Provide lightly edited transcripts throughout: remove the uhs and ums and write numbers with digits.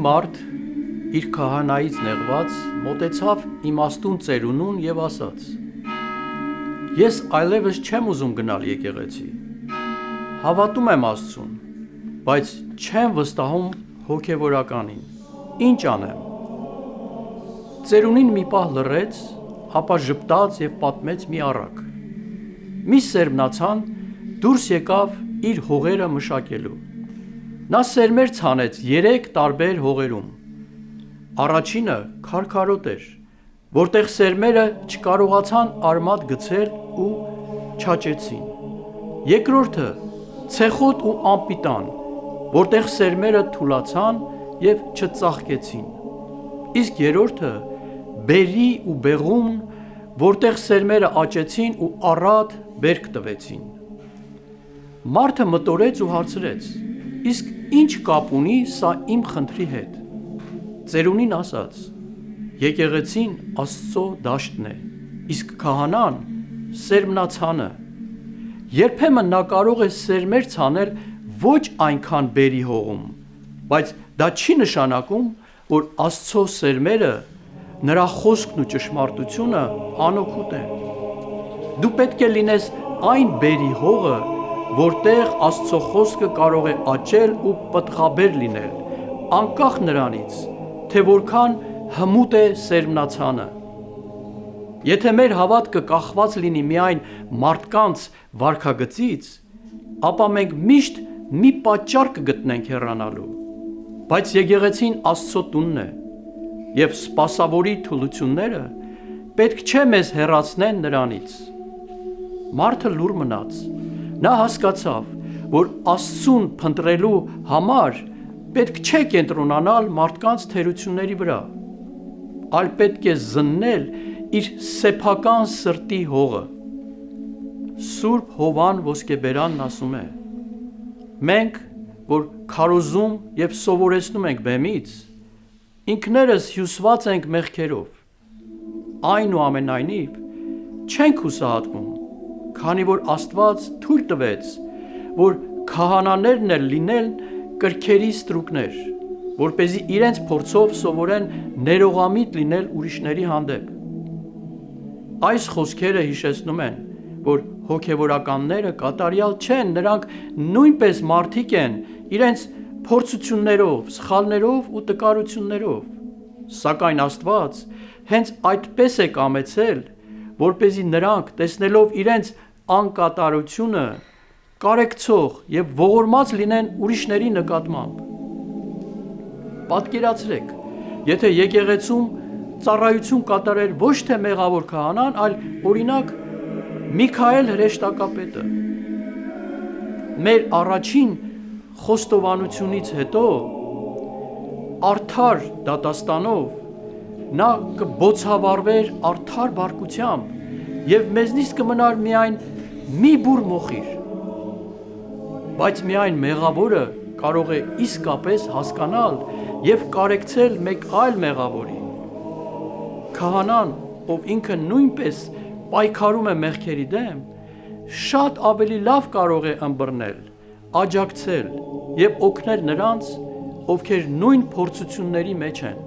մարդ իր քահանայից նեղված մոտեցավ իմաստուն ծերունուն և ասաց. Ես այլևս չեմ ուզում գնալ եկեղեցի, հավատում եմ Աստծուն, բայց չեմ վստահում հոգևորականին, ինչ անեմ: Ծերունին մի պահ լռեց, ապա ժպտաց և պատմեց մի առակ: Մի սերմնացան դուրս եկավ իր հողերը մշակելու: Նա սերմեր ցանեց 3 տարբեր հողերում: Առաջինը քարքարոտ էր, որտեղ սերմերը չկարողացան արմատ գցել ու չաճեցին: Երկրորդը ցեխոտ ու անպիտան, որտեղ սերմերը թուլացան և չծաղկեցին: Իսկ երրորդը բերրի ու բեղուն, որտեղ սերմերը աճեցին ու առատ բերք տվեցին: Մարդը մտորեց ու հարցրեց. Իսկ ինչ կապ ունի սա իմ խնդրի հետ: Ծերունին ասաց. Եկեղեցին Աստծո դաշտն է, իսկ քահանան սերմնացանը: Երբեմն նա կարող է սերմեր ցանել ոչ այնքան բերրի հողում, բայց դա չի նշանակում, որ Աստծո սերմերը, նրա խոսքն ու ճշմարտությունը անօգուտ են: Դու պետք է լինես այն բերրի հողը, որտեղ Աստծո խոսքը կարող է աճել ու պտղաբեր լինել, անկախ նրանից, թե որքան հմուտ է սերմնացանը: Եթե մեր հավատքը կախված լինի միայն մարդկանց վարքագծից, ապա մենք միշտ մի պատճառ կգտնենք հեռանալու: Բայց եկեղեցին Աստծո տունն է, և սպասավորի թուլությունները պետք չէ մեզ հեռացնեն նրանից: Մարդը լուռ մնաց: Նա հասկացավ, որ Աստծուն փնտրելու համար պետք չէ կենտրոնանալ մարդկանց թերությունների վրա, այլ պետք է զննել իր սեփական սրտի հողը: Սուրբ Հովվան Ոսկեբերանն ասում է. Մենք, որ քարոզում և սովորեցնում ենք բեմից, ինքներս հյուսված ենք մեղքերով: Այնուամենայնիվ, չենք հուսահատվում, քանի որ Աստված թույլ տվեց, որ քահանաներն էլ լինեն կրքերի ստրուկներ, որպեսզի իրենց փորձով սովորեն ներողամիտ լինել ուրիշների հանդեպ: Այս խոսքերը հիշեցնում են, որ հոգևորականները կատարյալ չեն, նրանք նույնպես մարդիկ են իրենց փորձություններով, սխալներով ու տկարություններով: Սակայն Աստված հենց այդպես է կամեցել, որպեսզի նրանք, տեսնելով իրենց անկատարությունը, կարեկցող և ողորմած լինեն ուրիշների նկատմամբ: Պատկերացրեք, եթե եկեղեցում ծառայություն կատարեր ոչ թե մեղավոր քահանան, այլ օրինակ Միքայել հրեշտակապետը: Մեր առաջին խոստովանությունից հետո արդար դատաստանով նա կբոցավառվեր արդար բարկությամբ և մեզնից կմնար միայն մի բուռ մոխիր: Բայց միայն մեղավորը կարող է իսկապես հասկանալ և կարեկցել մեկ այլ մեղավորի: Քահանան, ով ինքը նույնպես պայքարում է մեղքերի դեմ, շատ ավելի լավ կարող է ըմբռնել, աջակցել և օգնել նրանց, ովքեր նույն փորձությունների մեջ են: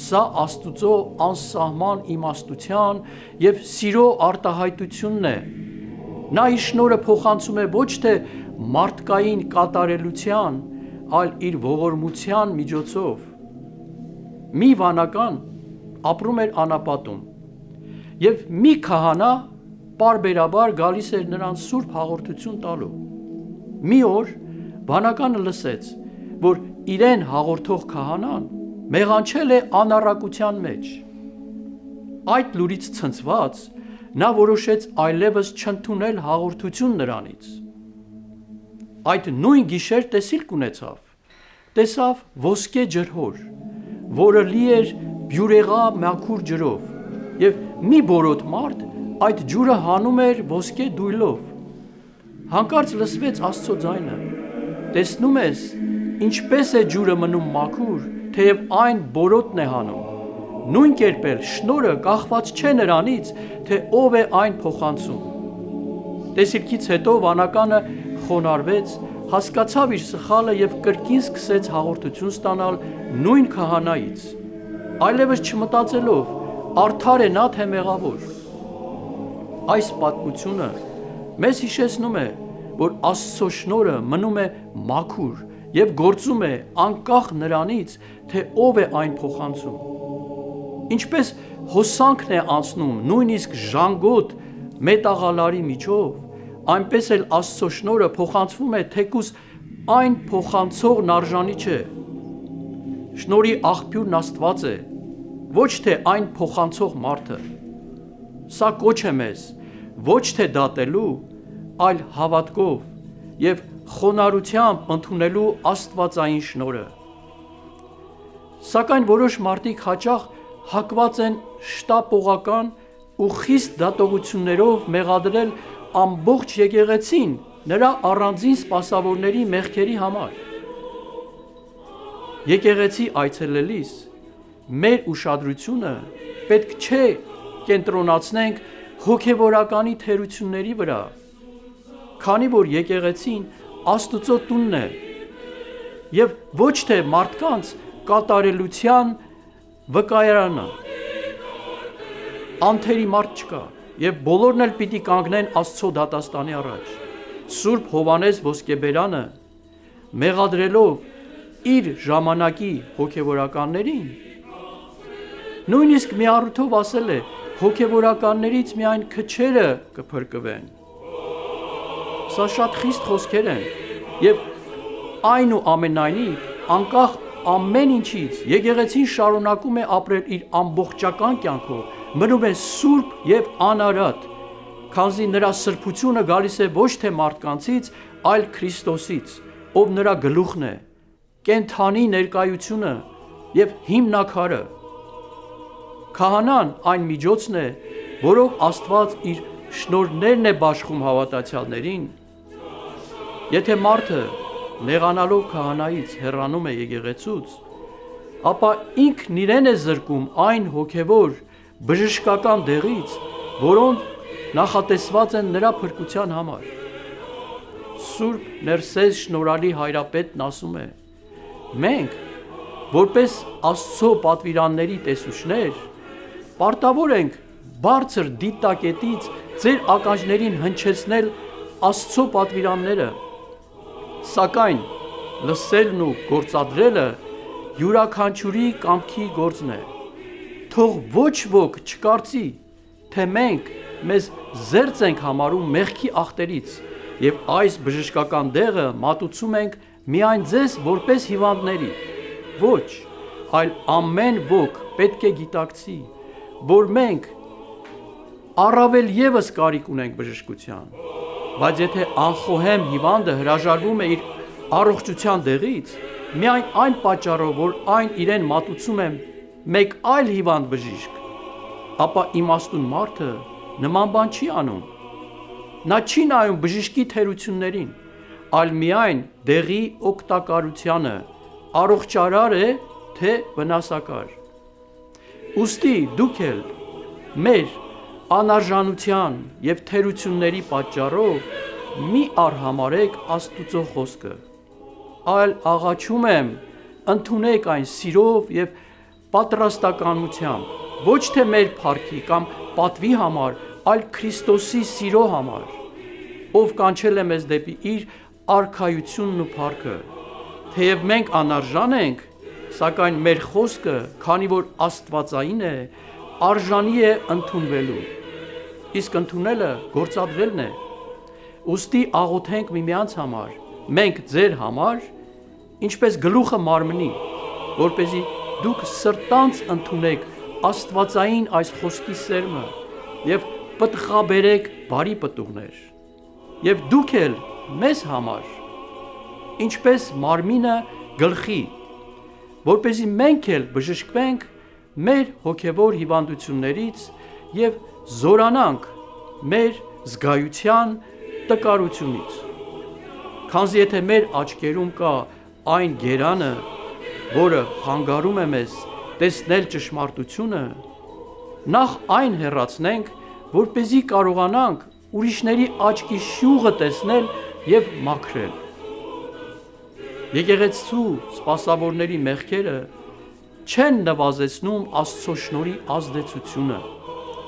Սա Աստծո անսահման իմաստության և սիրո արտահայտությունն է: Նա իր շնորհը փոխանցում է ոչ թե մարդկային կատարելության, այլ իր ողորմության միջոցով: Մի վանական ապրում էր անապատում, և մի քահանա պարբերաբար գալիս էր նրան սուրբ հաղորդություն տալու: Մի օր վանականը լսեց, որ իրեն հաղորդող քահանան մեղանչել է անառակության մեջ: Այդ լուրից ցնցված, նա որոշեց այլևս չընդունել հաղորդություն նրանից: Այդ նույն գիշեր տեսիլք ունեցավ: Տեսավ ոսկե ջրհոր, որը լի էր բյուրեղա մաքուր ջրով, և մի բորոտ մարդ այդ ջուրը հանում էր ոսկե դույլով: Հանկարծ լսվեց Աստծո ձայնը. տեսնո՞ւմ ես ինչպես է ջուրը մնում մաքուր, թեև այն բորոտն է հանում: Նույն կերպ էլ շնորհը կախված չէ նրանից, թե ով է այն փոխանցում: Տեսիլքից հետո վանականը խոնարհվեց, հասկացավ իր սխալը եւ կրկին սկսեց հաղորդություն ստանալ նույն քահանայից, այլևս չմտածելով արդար է նա թե մեղավոր։ Այս պատմությունը մեզ հիշեցնում է, որ Աստծո շնորհը մնում է մաքուր եւ գործում է անկախ նրանից, թե ով է այն փոխանցում։ Ինչպես հոսանքն է անցնում նույնիսկ ժանգոտ մետաղալարի միջով, այնպես էլ Աստծո շնորհը փոխանցվում է թեկուզ այն փոխանցողն արժանի չէ։ Շնորհի աղբյուրն Աստված է, ոչ թե այն փոխանցող մարդը։ Սա կոչ է մեզ ոչ թե դատելու, այլ հավատքով եւ խոնարհությամբ ընդունելու աստվածային շնորհը։ Սակայն որոշ մարդիկ հաճախ հակված են շտապողական ու խիստ դատողություններով մեղադրել ամբողջ եկեղեցին նրա առանձին սպասավորների մեղքերի համար։ Եկեղեցի այցելելիս մեր ուշադրությունը պետք չէ կենտրոնացնենք հոգևորականի թերությունների վրա, քանի որ եկեղեցին Աստծո տունն է եւ ոչ թե մարդկանց կատարելության վկայարանը։ Անթերի մարդ չկա եւ բոլորն էլ պիտի կանգնեն Աստծո դատաստանի առաջ։ Սուրբ Հովանես Ոսկեբերանը մեղադրելով իր ժամանակի հոգևորականներին նույնիսկ մի առիթով ասել է հոգևորականներից միայն քչերը կփրկվեն։ Սա շատ խիստ խոսքեր են եւ այնուամենայնիվ անկախ ամեն ինչից եկեղեցին շարունակում է ապրել իր ամբողջական կյանքով, մնում է սուրբ եւ անարատ, քանզի նրա սրբությունը գալիս է ոչ թե մարդկանցից, այլ Քրիստոսից, ով նրա գլուխն է, կենթանի ներկայությունը եւ հիմնակարը։ Քահանան այն միջոցն է, որով Աստված իր շնորհներն է բաշխում հավատացյալներին։ Եթե մարդը նեղանալով քահանայից հեռանում է եկեղեցուց, ապա ինքն իրեն է զրկում այն հոգևոր բժշկական դեղից, որոնք նախատեսված են նրա փրկության համար։ Սուրբ Ներսես շնորհալի հայրապետն ասում է. մենք, որպես Աստծո պատվիրանների տեսուչներ, պարտավոր ենք բարձր դիտակետից ձեր ականջներին հնչեցնել Աստծո պատվիրանները, սակայն լսելն ու գործադրելը յուրաքանչյուրի կամքի գործն է։ Թող ոչ ոք չկարծի, թե մենք մեզ զերծ ենք համարում մեղքի աղտերից եւ այս բժշկական դեղը մատուցում ենք միայն ձեզ որպես հիվանդների։ Ոչ, այլ ամեն ոք պետք է գիտակցի, որ մենք առավել եւս կարիք ունենք բժշկության, բայց եթե անխոհեմ հիվանդը հրաժարվում է իր առողջության դեղից, միայն այն պատճառով, որ այն իրեն մատուցում է մեկ այլ հիվանդ բժիշկ, ապա իմաստուն մարդը նման բան չի անում։ Նա չի նայում բժշկի թերություններին, այլ միայն դեղի օգտակարությանը, առողջարար է թե վնասակար։ Ուստի դուք էլ մեր անարժանության եւ թերությունների պատճառով մի արհամարեք Աստուծո խոսքը, այլ աղաչում եմ ընդունեք այն սիրով եւ պատրաստականությամբ, ոչ թե մեր փառքի կամ պատվի համար, այլ Քրիստոսի սիրո համար, ով կանչել է մեզ դեպի իր արքայությունն ու փառքը։ Թեև մենք անարժան ենք, սակայն մեր խոսքը, քանի որ աստվածային է, արժանի է ընդունվելու, իսկ ընդունելը գործադրելն է։ Ուստի աղոթենք միմյանց համար, մենք ձեր համար, ինչպես գլուխը մարմնի, որպեսզի դուք սրտանց ընդունեք աստվածային այս խոսքի սերմը եւ պտղաբերեք բարի պտուղներ։ Եվ դուք էլ մեզ համար, ինչպես մարմինը գլխի, որպեսզի մենք էլ բժշկվենք մեր հոգևոր հիվանդություններից եւ զորանանք մեր զգայության տկարությունից։ Քանզի եթե մեր աչքերում կա այն գերանը, որը խանգարում է մեզ տեսնել ճշմարտությունը, նախ այն հեռացնենք, որպեսզի կարողանանք ուրիշների աչքի շյուղը տեսնել եւ մաքրել։ Եկեղեցու սպասավորների մեղքերը չեն նվազեցնում Աստծո շնորհի ազդեցությունը։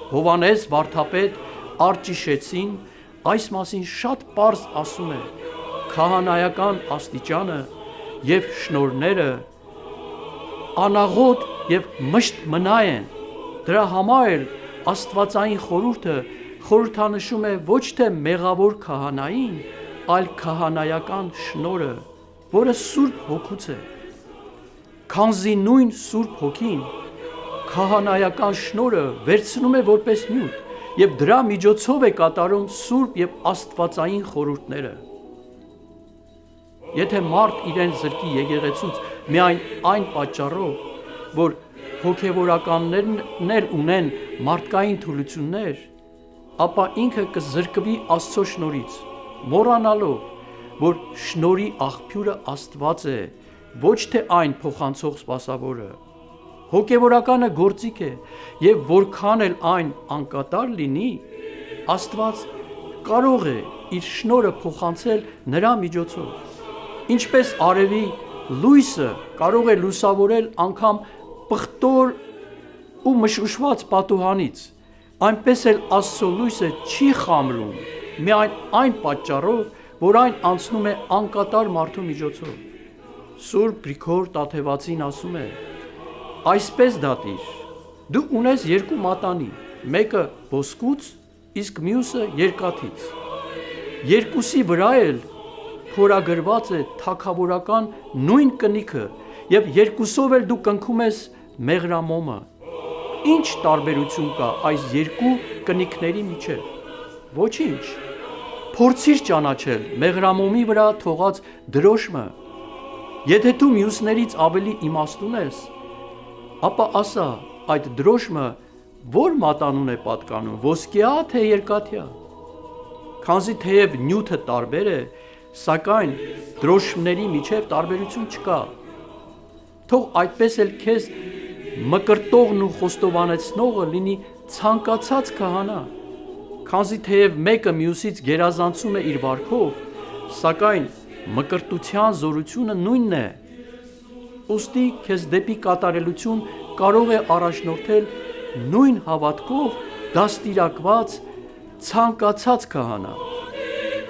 Հովանես վարդապետ Արջիշեցին այս մասին շատ պարզ ասում է. քահանայական աստիճանը և շնորհները անաղոտ և մշտ մնա են։ Դրա համար էլ աստվածային խորհուրդը խորհրդանշում է ոչ թե մեղավոր քահանային, այլ քահանայական շնորհը, որը Սուրբ Հոգուց է։ Քանզի նույն Սուրբ Հոգին քահանայական շնորհը վերցնում է որպես նյութ և դրա միջոցով է կատարում սուրբ և աստվածային խորհուրդները։ Եթե մարդ իրեն զրկի եկեղեցուց միայն այն պատճառով, որ հոգևորականներն էլ ունեն մարդկային թուլություններ, ապա ինքը կզրկվի Աստծո շնորհից, մոռանալով, որ շնորհի աղբյուրը Աստված է, ոչ թե այն փոխանցող սպասավորը։ Հոգևորականը գործիք է, և որքան էլ այն անկատար լինի, Աստված կարող է իր շնորհը փոխանցել նրա միջոցով։ Ինչպես արևի լույսը կարող է լուսավորել անգամ պղտոր ու մշուշված պատուհանից, այնպես էլ Աստծո լույսը չի խամրում միայն այն պատճառով, որ այն անցնում է անկատար մարդու միջոցով։ Սուրբ Գրիգոր Տաթևացին ասում է. այսպես դատիր, դու ունես երկու մատանի, մեկը ոսկուց, իսկ մյուսը երկաթից։ Երկուսի վրա էլ փորագրված է թագավորական նույն կնիքը, և երկուսով էլ դու կնքում ես մեղրամոմը։ Ինչ տարբերություն կա այս երկու կնիքների միջև։ Ոչինչ։ Փորձիր ճանաչել մեղրամոմի վրա թողած դրոշմը։ Եթե դու մյուսներից ավելի իմաստուն ես, ապա ասա, այդ դրոշմը որ մատանուն է պատկանում, ոսկյա թե երկաթյա։ Քանզի թեև նյութը տարբեր է, սակայն դրոշմների միջև տարբերություն չկա։ Թող այդպես էլ քեզ մկրտողն ու խոստովանեցնողը լինի ցանկացած քահանա, քանզի թեև մեկը մյուսից գերազանցում է իր վարքով, սակայն մկրտության զորությունը նույնն է։ Ուստի քեզ դեպի կատարելություն կարող է առաջնորդել նույն հավատքով դաստիարակված ցանկացած քահանա։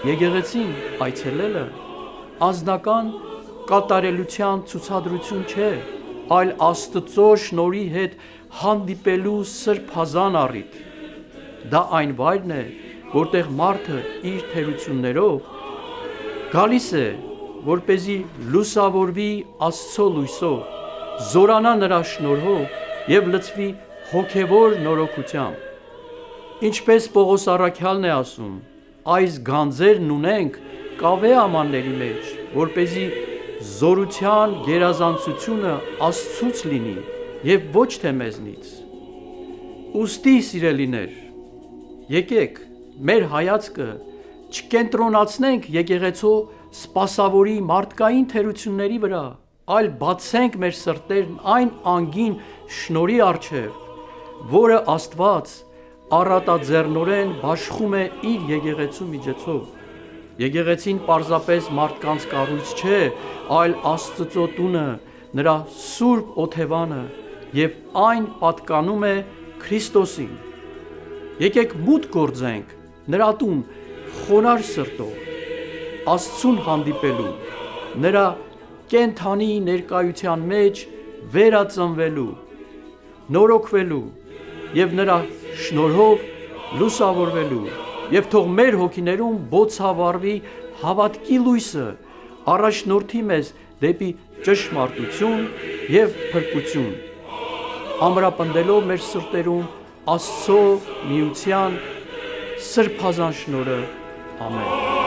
Եկեղեցին այցելելը անձնական կատարելության ցուցադրություն չէ, այլ Աստծո շնորհի հետ հանդիպելու սրբազան առիթ։ Դա այն վայրն է, որտեղ մարդը իր թերություններով գալիս է, որպեսզի լուսավորվի Աստծո լույսով, զորանա նրա շնորհով և լցվի հոգևոր նորոգությամբ։ Ինչպես Պողոս առաքյալն է ասում. այս գանձերն ունենք կավե ամանների մեջ, որպեսզի զորության գերազանցությունը Աստծուց լինի և ոչ թե մեզնից։ Ուստի, սիրելիներ, եկեք մեր հայացքը չկենտրոնացնենք եկեղեցու սպասավորի մարդկային թերությունների վրա, այլ բացենք մեր սրտերն այն անգին շնորհի առջև, որը Աստված առատաձեռնորեն բաշխում է իր եկեղեցու միջոցով։ Եկեղեցին պարզապես մարդկանց կառույց չէ, այլ Աստծո տունը, նրա սուրբ օթևանը, և այն պատկանում է Քրիստոսին։ Եկեք մուտք գործենք նրա տուն խոնարհ սրտով, Աստծուն հանդիպելու, նրա կենդանի ներկայության մեջ վերածնվելու, նորոգվելու և նրա շնորհով լուսավորվելու, և թող մեր հոգիներում բոցավառվի հավատքի լույսը, առաջնորդի մեզ դեպի ճշմարտություն և փրկություն, ամրապնդելով մեր սրտերում Աստծո միության սրբազան շնորհը։ Ամեն։